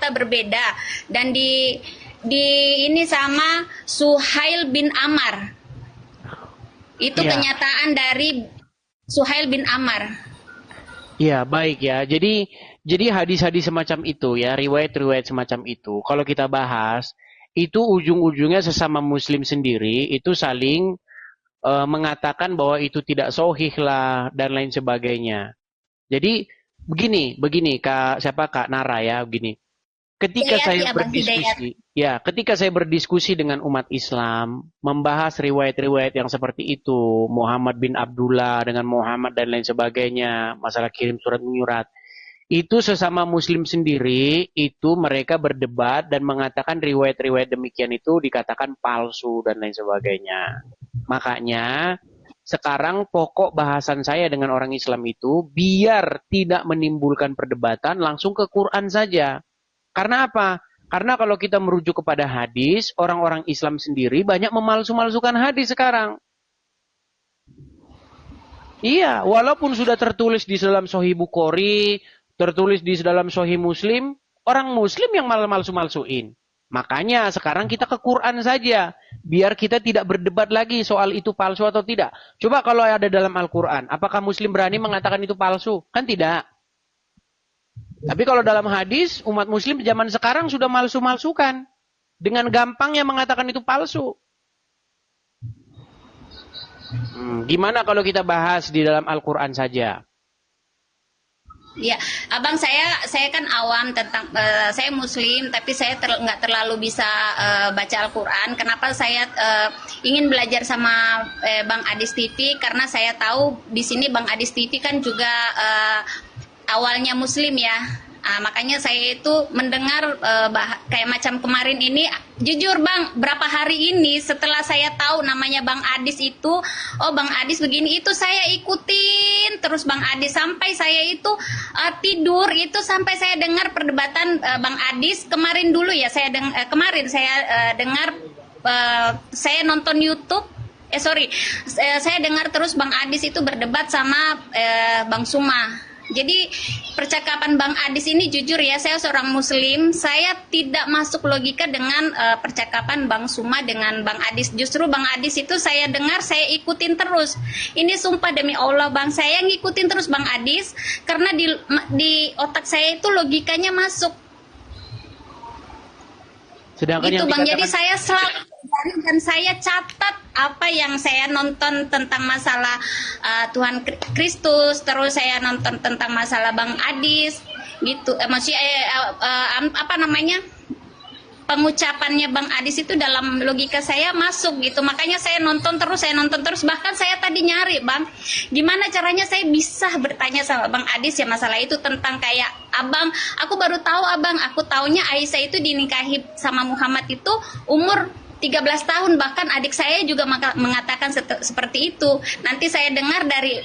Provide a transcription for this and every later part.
kita berbeda. Dan di ini sama Suhail bin Amar. Itu kenyataan dari Suhail bin Amar. Ya, baik ya. Jadi hadis-hadis semacam itu ya, riwayat-riwayat semacam itu, kalau kita bahas, itu ujung-ujungnya sesama muslim sendiri itu saling mengatakan bahwa itu tidak sahih lah dan lain sebagainya. Jadi begini Kak Nara ya, begini. Ketika saya berdiskusi dengan umat Islam, membahas riwayat-riwayat yang seperti itu, Muhammad bin Abdullah dengan Muhammad dan lain sebagainya, masalah kirim surat menyurat, itu sesama muslim sendiri, itu mereka berdebat dan mengatakan riwayat-riwayat demikian itu dikatakan palsu dan lain sebagainya. Makanya sekarang pokok bahasan saya dengan orang Islam itu biar tidak menimbulkan perdebatan, langsung ke Quran saja. Karena apa? Karena kalau kita merujuk kepada hadis, orang-orang Islam sendiri banyak memalsu-malsukan hadis sekarang. Iya, walaupun sudah tertulis di dalam Sahih Bukhari, tertulis di dalam Sahih Muslim, orang Muslim yang malsu-malsuin. Makanya sekarang kita ke Quran saja, biar kita tidak berdebat lagi soal itu palsu atau tidak. Coba kalau ada dalam Al-Quran, apakah Muslim berani mengatakan itu palsu? Kan tidak. Tapi kalau dalam hadis, umat Muslim zaman sekarang sudah malsu-malsukan. Dengan gampangnya mengatakan itu palsu. Gimana kalau kita bahas di dalam Al-Quran saja? Ya, Abang, saya kan awam tentang saya Muslim, tapi saya nggak terlalu bisa baca Al-Quran. Kenapa saya ingin belajar sama Bang Adis TV? Karena saya tahu di sini Bang Adis TV kan juga awalnya Muslim ya. Makanya saya itu mendengar kayak macam kemarin ini, jujur Bang, berapa hari ini setelah saya tahu namanya Bang Adis itu, oh Bang Adis begini, itu saya ikutin terus Bang Adis sampai saya itu tidur itu, sampai saya dengar perdebatan Bang Adis kemarin dulu ya, kemarin saya dengar, saya nonton YouTube. Saya dengar terus Bang Adis itu berdebat sama Bang Suma. Jadi percakapan Bang Adis ini jujur ya, saya seorang Muslim, saya tidak masuk logika dengan percakapan Bang Suma dengan Bang Adis. Justru Bang Adis itu saya dengar, saya ikutin terus. Ini sumpah demi Allah Bang, saya ngikutin terus Bang Adis karena di otak saya itu logikanya masuk. Sedangkan gitu yang Bang, dikatakan... jadi saya selalu dan saya catat apa yang saya nonton tentang masalah Tuhan Kristus, terus saya nonton tentang masalah Bang Adis, gitu. Apa namanya, pengucapannya Bang Adis itu dalam logika saya masuk gitu. Makanya saya nonton terus, bahkan saya tadi nyari Bang, gimana caranya saya bisa bertanya sama Bang Adis ya masalah itu, tentang kayak Abang, aku baru tahu Abang, aku taunya Aisyah itu dinikahi sama Muhammad itu umur 13 tahun, bahkan adik saya juga mengatakan seperti itu. Nanti saya dengar dari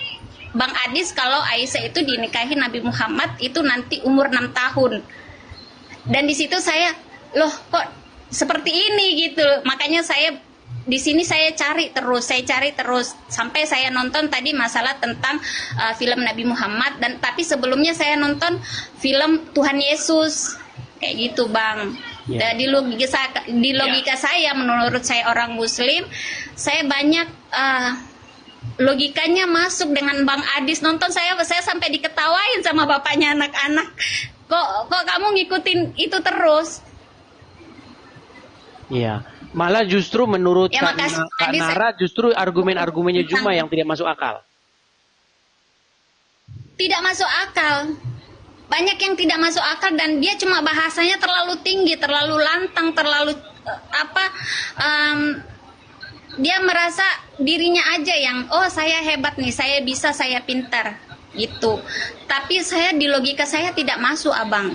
Bang Adis kalau Aisyah itu dinikahi Nabi Muhammad itu nanti umur 6 tahun. Dan di situ saya, loh kok seperti ini gitu. Makanya saya di sini saya cari terus sampai saya nonton tadi masalah tentang film Nabi Muhammad, dan tapi sebelumnya saya nonton film Tuhan Yesus kayak gitu Bang. Yeah. Di logika saya, menurut saya orang Muslim, saya banyak logikanya masuk dengan Bang Adis. Nonton saya sampai diketawain sama bapaknya anak-anak. Kok kamu ngikutin itu terus? Iya, malah justru menurut Kak Nara justru argumen-argumennya cuma yang tidak masuk akal. Tidak masuk akal. Banyak yang tidak masuk akal dan dia cuma bahasanya terlalu tinggi, terlalu lantang, terlalu dia merasa dirinya aja yang, oh saya hebat nih, saya bisa, saya pintar gitu. Tapi saya di logika saya tidak masuk Abang.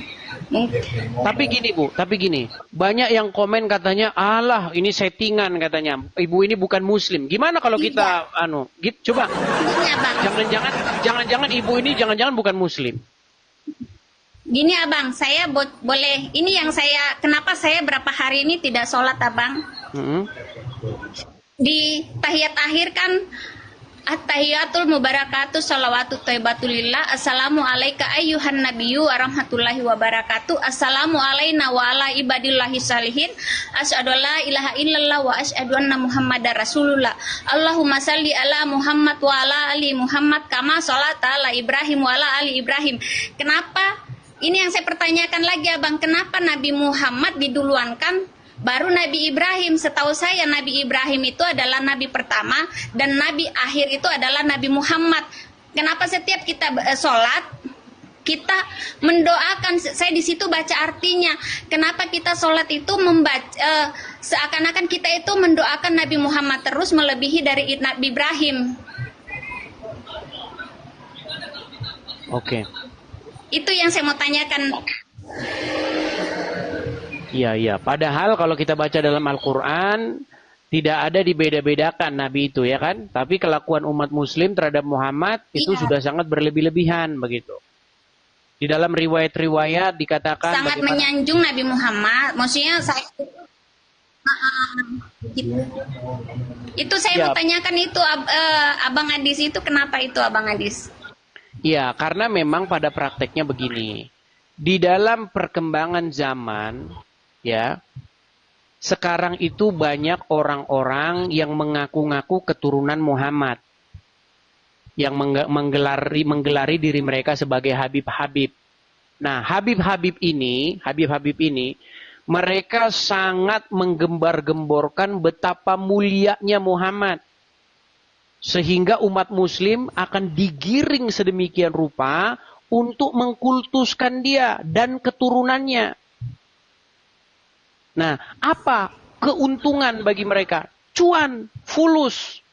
Tapi gini, banyak yang komen katanya, alah ini settingan katanya, ibu ini bukan Muslim. Gimana kalau kita coba, jangan-jangan ibu ini jangan-jangan bukan Muslim. Gini Abang, saya boleh, ini yang kenapa saya berapa hari ini tidak sholat Abang. Di tahiyat akhir kan At-tahiyatul mubarakatuh salawatu thayyibatulillah. Assalamu alayka ayyuhan nabiyyu warahmatullahi wabarakatuh. Assalamu alayna wa ala ibadillahi salihin. Asyhadu an la ilaha illallah wa asyhadu anna Muhammadar Rasulullah. Allahumma salli ala Muhammad wa ala ali Muhammad kama sholata ala Ibrahim wa ala ali Ibrahim. Kenapa? Ini yang saya pertanyakan lagi, Abang. Kenapa Nabi Muhammad diduluankan baru Nabi Ibrahim? Setahu saya Nabi Ibrahim itu adalah Nabi pertama dan Nabi akhir itu adalah Nabi Muhammad. Kenapa setiap kita sholat kita mendoakan? Saya di situ baca artinya. Kenapa kita sholat itu membaca seakan-akan kita itu mendoakan Nabi Muhammad terus melebihi dari Nabi Ibrahim? Oke. Itu yang saya mau tanyakan. Iya. Padahal kalau kita baca dalam Al-Quran, tidak ada dibeda-bedakan Nabi itu, ya kan? Tapi kelakuan umat Muslim terhadap Muhammad itu sudah sangat berlebih-lebihan, begitu. Di dalam riwayat-riwayat dikatakan sangat menyanjung Nabi Muhammad. Maksudnya saya itu saya mau tanyakan itu, Abang Adis itu kenapa itu, Abang Adis? Iya, karena memang pada prakteknya begini. Di dalam perkembangan zaman, ya, sekarang itu banyak orang-orang yang mengaku-ngaku keturunan Muhammad, yang menggelari diri mereka sebagai Habib-Habib. Nah, Habib-Habib ini, mereka sangat menggembar-gemborkan betapa mulianya Muhammad, sehingga umat Muslim akan digiring sedemikian rupa untuk mengkultuskan dia dan keturunannya. Nah, apa keuntungan bagi mereka? Cuan, fulus.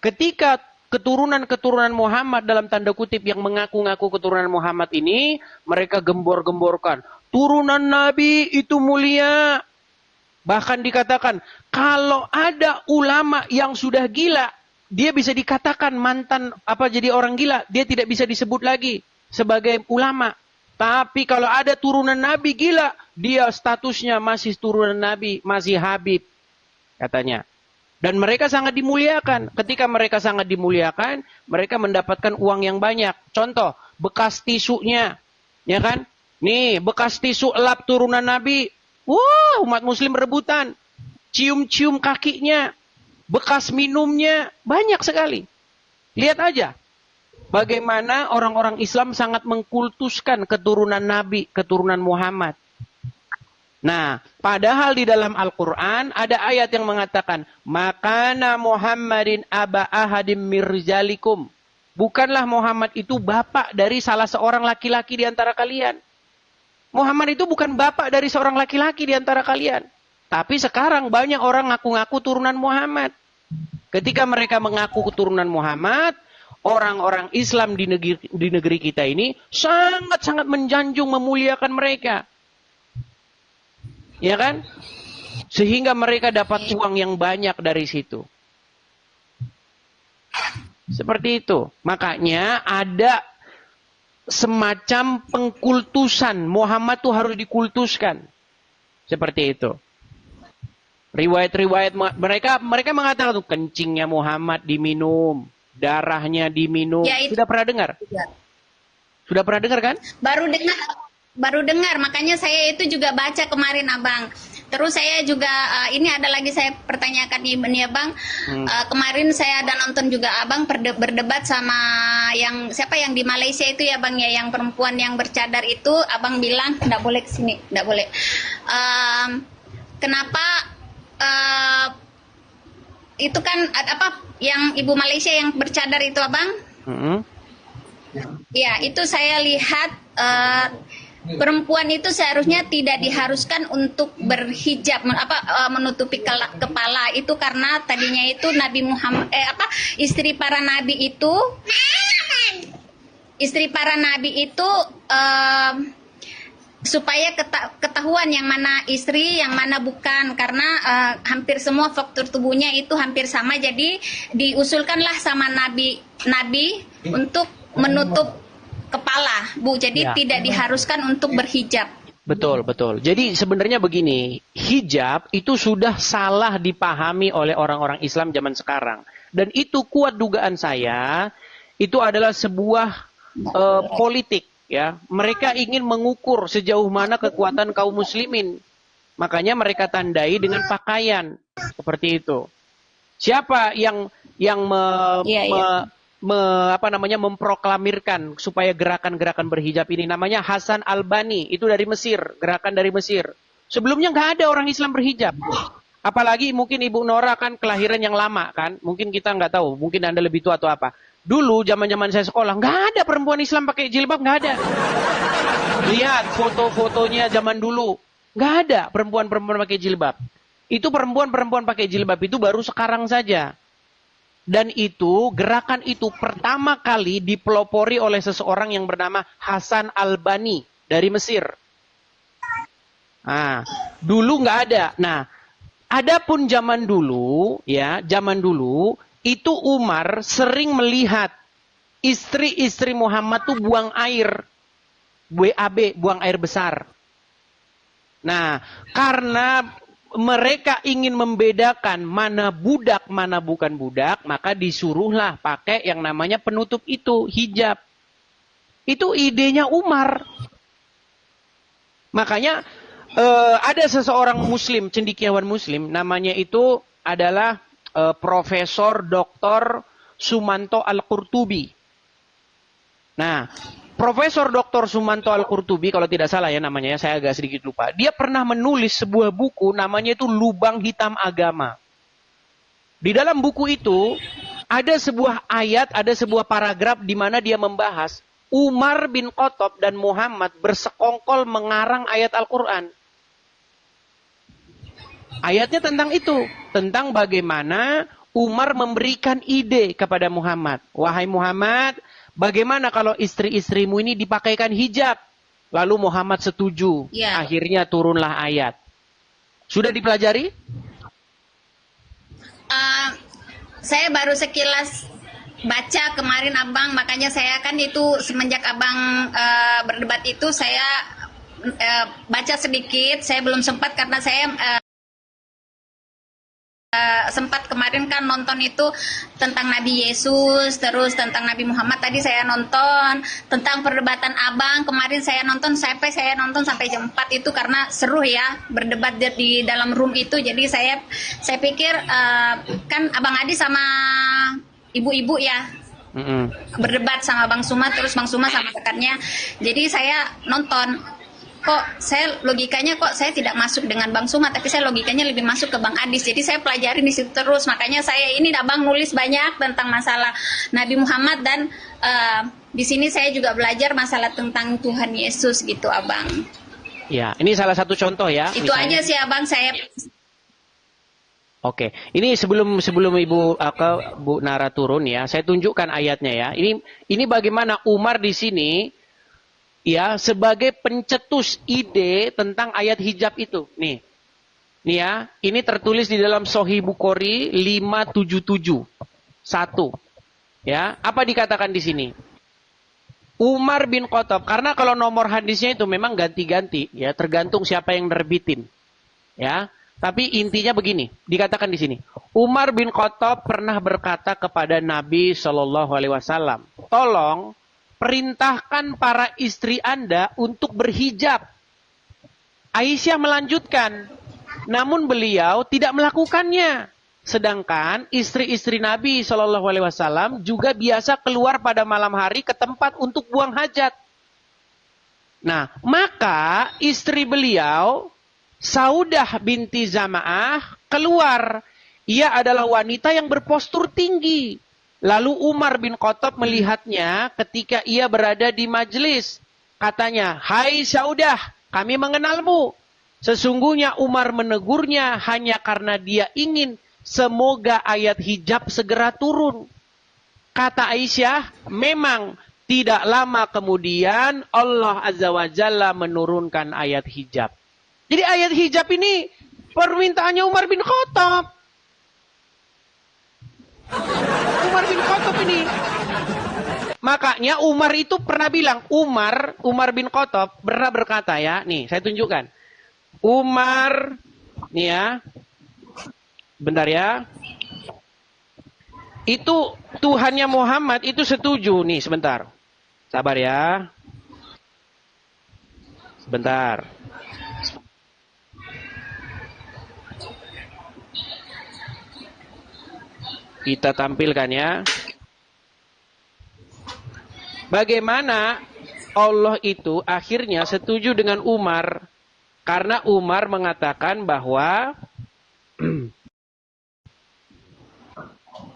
Ketika keturunan-keturunan Muhammad dalam tanda kutip yang mengaku-ngaku keturunan Muhammad ini, mereka gembor-gemborkan, turunan Nabi itu mulia. Bahkan dikatakan, kalau ada ulama yang sudah gila, dia bisa dikatakan mantan jadi orang gila, dia tidak bisa disebut lagi sebagai ulama. Tapi kalau ada turunan Nabi gila, dia statusnya masih turunan Nabi, masih Habib, katanya. Dan mereka sangat dimuliakan. Ketika mereka sangat dimuliakan, mereka mendapatkan uang yang banyak. Contoh, bekas tisunya, ya kan? Nih, bekas tisu elap turunan Nabi. Wah, umat Muslim rebutan. Cium-cium kakinya, bekas minumnya, banyak sekali. Lihat aja. Bagaimana orang-orang Islam sangat mengkultuskan keturunan Nabi, keturunan Muhammad. Nah, padahal di dalam Al-Quran ada ayat yang mengatakan, Makana Muhammadin aba ahadim mirjalikum. Bukanlah Muhammad itu bapak dari salah seorang laki-laki di antara kalian. Muhammad itu bukan bapak dari seorang laki-laki di antara kalian. Tapi sekarang banyak orang ngaku-ngaku turunan Muhammad. Ketika mereka mengaku keturunan Muhammad, orang-orang Islam di negeri kita ini sangat-sangat menjanjung, memuliakan mereka. Ya kan? Sehingga mereka dapat uang yang banyak dari situ. Seperti itu. Makanya ada semacam pengkultusan. Muhammad tuh harus dikultuskan. Seperti itu. Riwayat-riwayat mereka mengatakan kencingnya Muhammad diminum, darahnya diminum. Ya, sudah pernah dengar? Ya. Sudah pernah dengar kan? Baru dengar, makanya saya itu juga baca kemarin, Abang. Terus saya juga ini ada lagi saya pertanyakan nih, Abang. Kemarin saya ada nonton juga Abang berdebat sama siapa yang di Malaysia itu ya, Bang, ya, yang perempuan yang bercadar itu. Abang bilang enggak boleh kesini, enggak boleh. Kenapa itu kan yang ibu Malaysia yang bercadar itu, Abang? Ya, itu saya lihat perempuan itu seharusnya tidak diharuskan untuk berhijab, menutupi kepala itu, karena tadinya itu Nabi Muhammad istri para nabi itu supaya ketahuan yang mana istri, yang mana bukan, karena hampir semua faktor tubuhnya itu hampir sama, jadi diusulkanlah sama nabi untuk menutup kepala, Bu. Jadi tidak diharuskan untuk berhijab. Betul. Jadi sebenarnya begini, hijab itu sudah salah dipahami oleh orang-orang Islam zaman sekarang. Dan itu kuat dugaan saya, itu adalah sebuah politik. Ya, mereka ingin mengukur sejauh mana kekuatan kaum muslimin. Makanya mereka tandai dengan pakaian seperti itu. Siapa yang memproklamirkan supaya gerakan-gerakan berhijab ini? Namanya Hasan Albani, itu dari Mesir, gerakan dari Mesir. Sebelumnya nggak ada orang Islam berhijab. Apalagi mungkin Ibu Nora kan kelahiran yang lama kan, mungkin kita nggak tahu, mungkin Anda lebih tua atau apa. Dulu zaman-zaman saya sekolah nggak ada perempuan Islam pakai jilbab, nggak ada. Lihat foto-fotonya zaman dulu, nggak ada perempuan-perempuan pakai jilbab. Itu perempuan-perempuan pakai jilbab itu baru sekarang saja. Dan itu gerakan itu pertama kali dipelopori oleh seseorang yang bernama Hasan Albani dari Mesir. Nah, dulu nggak ada. Nah, adapun zaman dulu, ya zaman dulu. Itu Umar sering melihat istri-istri Muhammad tuh buang air. BAB, buang air besar. Nah, karena mereka ingin membedakan mana budak, mana bukan budak, maka disuruhlah pakai yang namanya penutup itu, hijab. Itu idenya Umar. Makanya ada seseorang muslim, cendekiawan muslim, namanya itu adalah Profesor Dr. Sumanto Al-Qurtubi. Nah, Profesor Dr. Sumanto Al-Qurtubi, kalau tidak salah ya namanya, saya agak sedikit lupa. Dia pernah menulis sebuah buku, namanya itu Lubang Hitam Agama. Di dalam buku itu, ada sebuah ayat, ada sebuah paragraf di mana dia membahas Umar bin Khattab dan Muhammad bersekongkol mengarang ayat Al-Quran. Ayatnya tentang itu. Tentang bagaimana Umar memberikan ide kepada Muhammad. Wahai Muhammad, bagaimana kalau istri-istrimu ini dipakaikan hijab? Lalu Muhammad setuju. Ya. Akhirnya turunlah ayat. Sudah dipelajari? Saya baru sekilas baca kemarin Abang. Makanya saya kan itu semenjak Abang berdebat itu saya baca sedikit. Saya belum sempat karena saya sempat kemarin kan nonton itu tentang Nabi Yesus, terus tentang Nabi Muhammad tadi saya nonton, tentang perdebatan Abang kemarin saya nonton sampai jam 4 itu karena seru ya berdebat di dalam room itu. Jadi saya pikir kan Abang Adi sama ibu-ibu ya berdebat sama Bang Suma, terus Bang Suma sama rekannya. Jadi saya nonton, kok saya logikanya kok saya tidak masuk dengan Bang Suma, tapi saya logikanya lebih masuk ke Bang Adis. Jadi saya pelajari di situ terus. Makanya saya ini Abang nulis banyak tentang masalah Nabi Muhammad dan di sini saya juga belajar masalah tentang Tuhan Yesus gitu, Abang. Ya, ini salah satu contoh ya. Itu misalnya aja sih Abang saya. Oke, ini sebelum Ibu Bu Nara turun ya, saya tunjukkan ayatnya ya. Ini bagaimana Umar di sini ya sebagai pencetus ide tentang ayat hijab itu. Nih ya, ini tertulis di dalam Sahih Bukhari 577. 1. Ya, apa dikatakan di sini? Umar bin Khattab, karena kalau nomor hadisnya itu memang ganti-ganti ya, tergantung siapa yang nerbitin. Ya. Tapi intinya begini, dikatakan di sini. Umar bin Khattab pernah berkata kepada Nabi Shallallahu alaihi wasallam, "Tolong perintahkan para istri Anda untuk berhijab." Aisyah melanjutkan, namun beliau tidak melakukannya. Sedangkan istri-istri Nabi Shallallahu alaihi wasallam juga biasa keluar pada malam hari ke tempat untuk buang hajat. Nah, maka istri beliau Saudah binti Zama'ah keluar. Ia adalah wanita yang berpostur tinggi. Lalu Umar bin Khattab melihatnya ketika ia berada di majelis. Katanya, "Hai Saudah, kami mengenalmu." Sesungguhnya Umar menegurnya hanya karena dia ingin semoga ayat hijab segera turun. Kata Aisyah, memang tidak lama kemudian Allah Azza wa Jalla menurunkan ayat hijab. Jadi ayat hijab ini permintaannya Umar bin Khattab. Umar bin Khattab ini. Makanya Umar itu pernah bilang, Umar bin Khattab pernah berkata ya, nih saya tunjukkan. Umar, nih ya, bentar ya. Itu Tuhannya Muhammad itu setuju. Nih, sebentar. Sabar ya. Sebentar. Kita tampilkan ya. Bagaimana Allah itu akhirnya setuju dengan Umar. Karena Umar mengatakan bahwa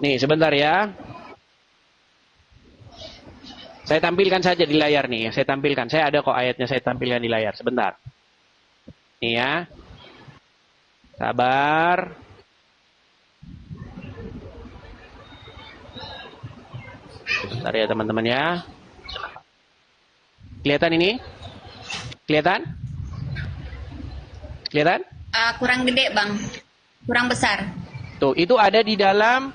nih, sebentar ya. Saya tampilkan saja di layar nih. Saya tampilkan. Saya ada kok ayatnya, saya tampilkan di layar. Sebentar. Nih ya. Sabar. Sebentar ya teman-teman ya. Kelihatan ini? Kelihatan? Kelihatan? Kurang gede, Bang. Kurang besar. Tuh, itu ada di dalam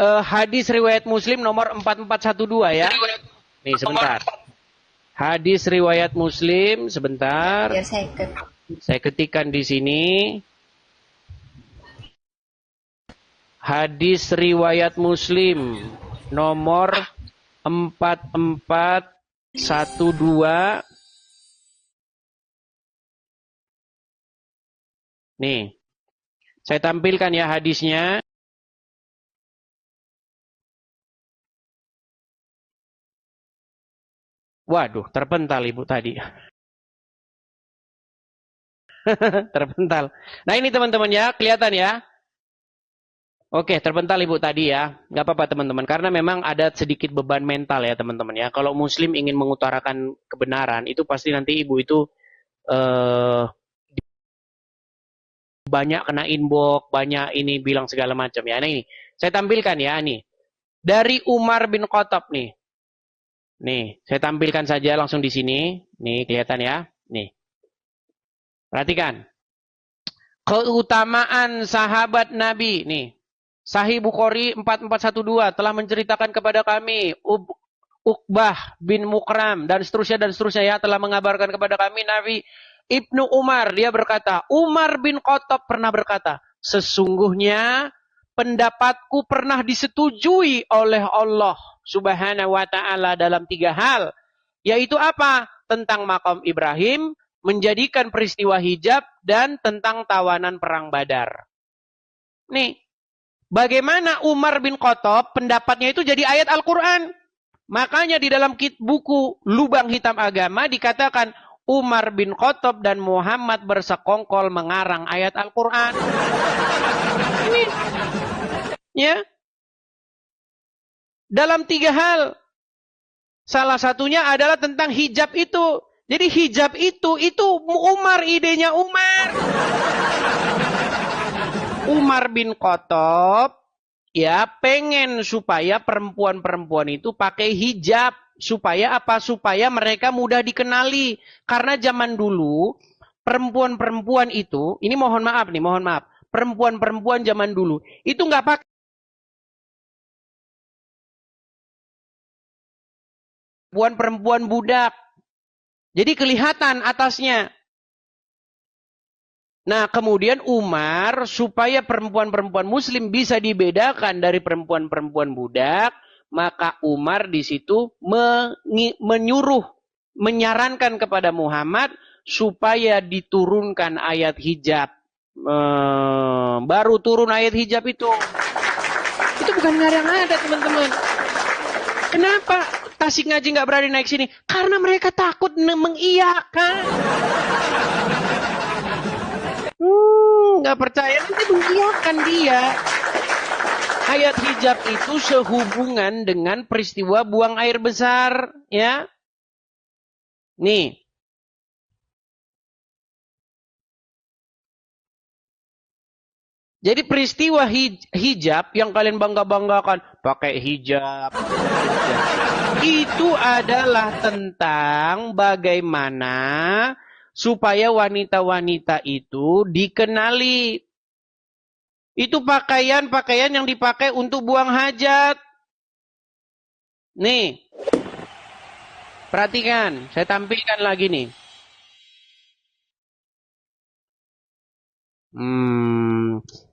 hadis riwayat Muslim nomor 4412 ya. Nih, sebentar. Hadis riwayat Muslim, sebentar. Biar Saya ketikkan di sini. Hadis riwayat Muslim nomor 4412. Nih. Saya tampilkan ya hadisnya. Waduh, terpental ibu tadi. Terpental. Nah ini teman-teman ya, kelihatan ya. Oke, terpental ibu tadi ya. Nggak apa-apa teman-teman, karena memang ada sedikit beban mental ya teman-teman ya. Kalau muslim ingin mengutarakan kebenaran, itu pasti nanti ibu itu banyak kena inbox, banyak ini bilang segala macam ya. Nah ini, saya tampilkan ya nih. Dari Umar bin Khattab nih. Nih, saya tampilkan saja langsung di sini. Nih, kelihatan ya. Nih. Perhatikan. Keutamaan sahabat Nabi. Nih. Sahih Bukhari 4412 telah menceritakan kepada kami. Uqbah bin Mukram dan seterusnya ya. Telah mengabarkan kepada kami Nabi Ibnu Umar. Dia berkata, Umar bin Khattab pernah berkata, sesungguhnya pendapatku pernah disetujui oleh Allah Subhanahu wa ta'ala dalam 3 hal. Yaitu apa? Tentang makam Ibrahim, menjadikan peristiwa hijab, dan tentang tawanan perang Badar. Nih, bagaimana Umar bin Khattab pendapatnya itu jadi ayat Al-Quran. Makanya di dalam buku Lubang Hitam Agama dikatakan Umar bin Khattab dan Muhammad bersekongkol mengarang ayat Al-Quran. Ini, ya. Dalam 3 hal. Salah satunya adalah tentang hijab itu. Jadi hijab itu Umar, idenya Umar. Umar bin Khattab ya pengen supaya perempuan-perempuan itu pakai hijab. Supaya apa? Supaya mereka mudah dikenali. Karena zaman dulu perempuan-perempuan itu, ini mohon maaf. Perempuan-perempuan zaman dulu itu nggak pakai perempuan budak. Jadi kelihatan atasnya. Nah, kemudian Umar supaya perempuan-perempuan muslim bisa dibedakan dari perempuan-perempuan budak, maka Umar di situ menyarankan kepada Muhammad supaya diturunkan ayat hijab. Baru turun ayat hijab itu. Itu bukan ngarang-ada, teman-teman. Kenapa Tasik Ngaji nggak berani naik sini? Karena mereka takut mengiyakan. Nggak percaya nanti mengiyakan dia. Ayat hijab itu sehubungan dengan peristiwa buang air besar, ya. Nih. Jadi peristiwa hijab yang kalian bangga-banggakan, pakai hijab. Itu adalah tentang bagaimana supaya wanita-wanita itu dikenali. Itu pakaian-pakaian yang dipakai untuk buang hajat. Nih. Perhatikan, saya tampilkan lagi nih.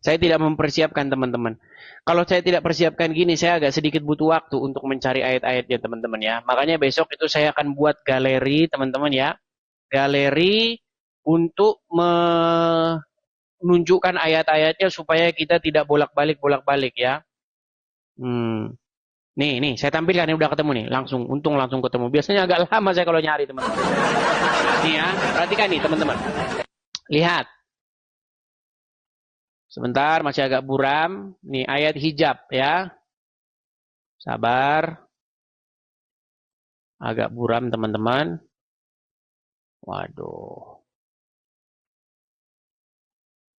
Saya tidak mempersiapkan teman-teman. Kalau saya tidak persiapkan gini, saya agak sedikit butuh waktu untuk mencari ayat-ayatnya teman-teman ya. Makanya besok itu saya akan buat galeri teman-teman ya. Galeri untuk menunjukkan ayat-ayatnya supaya kita tidak bolak-balik ya. Nih, saya tampilkan ini udah ketemu nih, untung langsung ketemu. Biasanya agak lama saya kalau nyari teman-teman. Nih ya, perhatikan nih teman-teman. Lihat. Sebentar, masih agak buram. Nih ayat hijab ya. Sabar. Agak buram teman-teman. Waduh.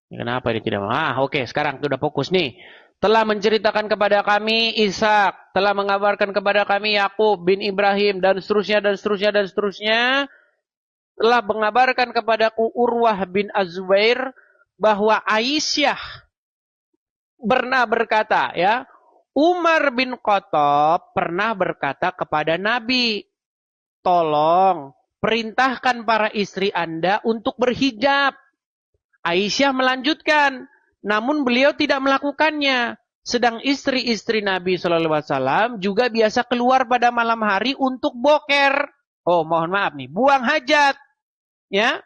Ini kenapa ini tidak? Oke, sekarang sudah fokus nih. Telah menceritakan kepada kami Ishak, telah mengabarkan kepada kami Yakub bin Ibrahim dan seterusnya dan seterusnya dan seterusnya. Telah mengabarkan kepadaku Urwah bin Az-Zubair bahwa Aisyah pernah berkata ya, Umar bin Khattab pernah berkata kepada Nabi, tolong perintahkan para istri Anda untuk berhijab. Aisyah melanjutkan, namun beliau tidak melakukannya. Sedang istri-istri Nabi SAW juga biasa keluar pada malam hari untuk boker. Oh, mohon maaf nih, buang hajat. Ya,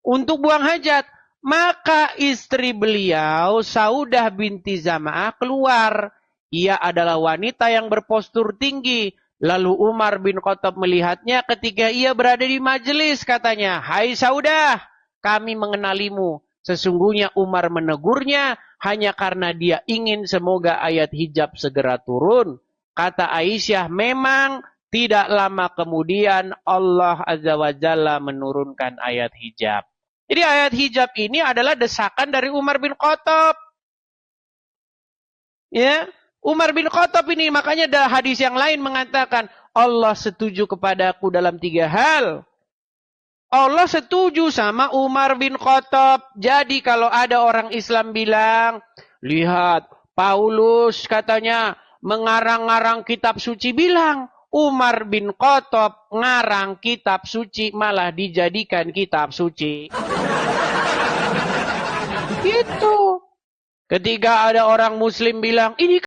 untuk buang hajat. Maka istri beliau, Saudah binti Zama'ah keluar. Ia adalah wanita yang berpostur tinggi. Lalu Umar bin Khattab melihatnya ketika ia berada di majelis. Katanya, hai Saudah, kami mengenalimu. Sesungguhnya Umar menegurnya hanya karena dia ingin semoga ayat hijab segera turun. Kata Aisyah, memang tidak lama kemudian Allah Azza wa Jalla menurunkan ayat hijab. Jadi ayat hijab ini adalah desakan dari Umar bin Khattab. Ya, Umar bin Khattab ini, makanya ada hadis yang lain mengatakan Allah setuju kepadaku dalam 3 hal. Allah setuju sama Umar bin Khattab. Jadi kalau ada orang Islam bilang, lihat Paulus katanya mengarang-ngarang kitab suci, bilang Umar bin Khattab ngarang kitab suci malah dijadikan kitab suci. Gitu. Ketika ada orang Muslim bilang, ini